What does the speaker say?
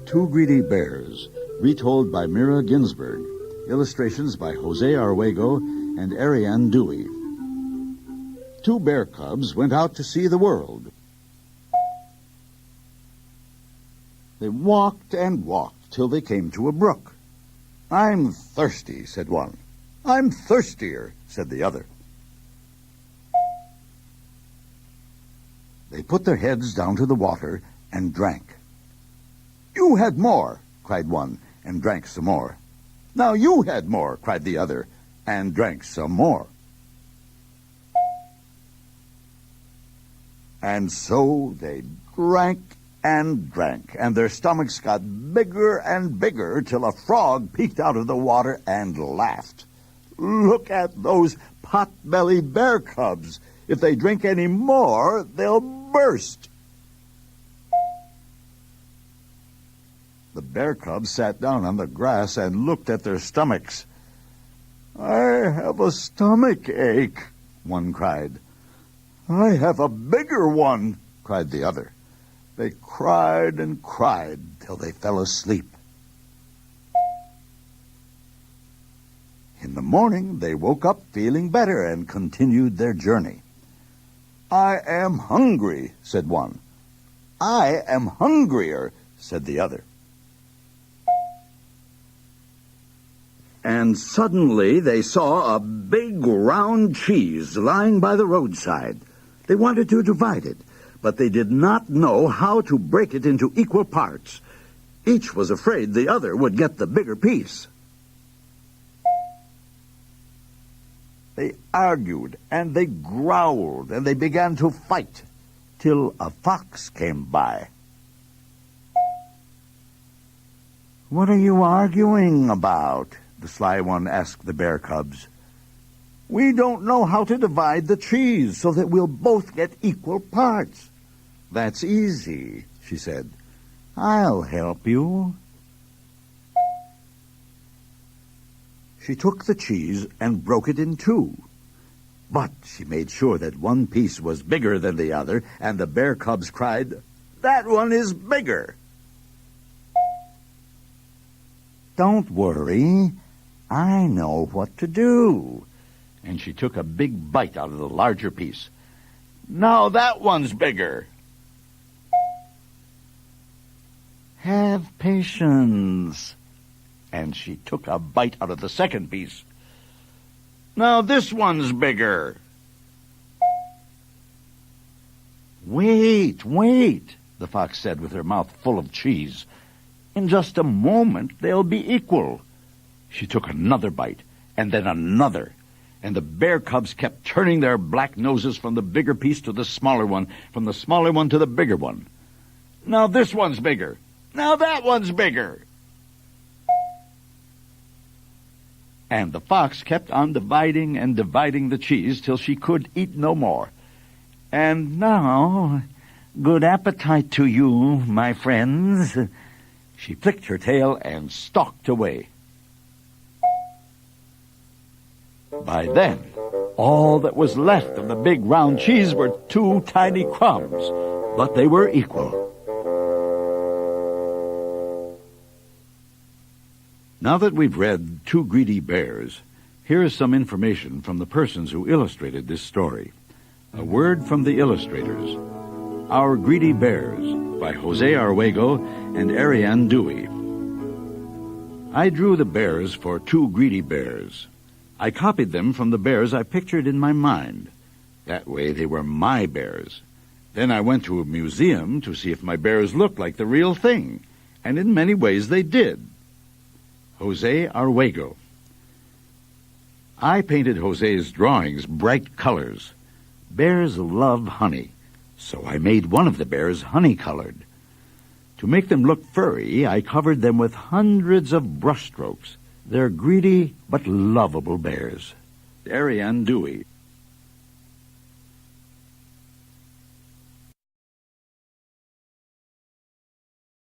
Two Greedy Bears, retold by Mira Ginsberg. Illustrations by Jose Arguello and Ariane Dewey. Two bear cubs went out to see the world. They walked and walked till they came to a brook. "I'm thirsty," said one. "I'm thirstier," said the other. They put their heads down to the water and drank. "You had more," cried one, and drank some more. "Now you had more," cried the other, and drank some more. And so they drank and drank, and their stomachs got bigger and bigger till a frog peeked out of the water and laughed. "Look at those pot-bellied bear cubs. If they drink any more, they'll burst." The bear cubs sat down on the grass and looked at their stomachs. "I have a stomach ache," one cried. "I have a bigger one," cried the other. They cried and cried till they fell asleep. In the morning, they woke up feeling better and continued their journey. "I am hungry," said one. "I am hungrier," said the other. And suddenly they saw a big round cheese lying by the roadside. They wanted to divide it, but they did not know how to break it into equal parts. Each was afraid the other would get the bigger piece. They argued, and they growled, and they began to fight, till a fox came by. "What are you arguing about?" the sly one asked the bear cubs. "We don't know how to divide the cheese so that we'll both get equal parts." "That's easy," she said. "I'll help you." She took the cheese and broke it in two. But she made sure that one piece was bigger than the other, and the bear cubs cried, "That one is bigger." "Don't worry, I know what to do." And she took a big bite out of the larger piece. "Now that one's bigger." "Have patience." And she took a bite out of the second piece. "Now this one's bigger." "Wait, wait," the fox said with her mouth full of cheese. "In just a moment they'll be equal." She took another bite, and then another, and the bear cubs kept turning their black noses from the bigger piece to the smaller one, from the smaller one to the bigger one. "Now this one's bigger. Now that one's bigger." And the fox kept on dividing and dividing the cheese till she could eat no more. "And now, good appetite to you, my friends." She flicked her tail and stalked away. By then, all that was left of the big round cheese were two tiny crumbs, but they were equal. Now that we've read Two Greedy Bears, here is some information from the persons who illustrated this story. A word from the illustrators. Our Greedy Bears, by Jose Arguello and Ariane Dewey. I drew the bears for Two Greedy Bears. I copied them from the bears I pictured in my mind. That way they were my bears. Then I went to a museum to see if my bears looked like the real thing, and in many ways they did. Jose Arguello. I painted Jose's drawings bright colors. Bears love honey, so I made one of the bears honey-colored. To make them look furry, I covered them with hundreds of brushstrokes. They're greedy but lovable bears. Ariane Dewey.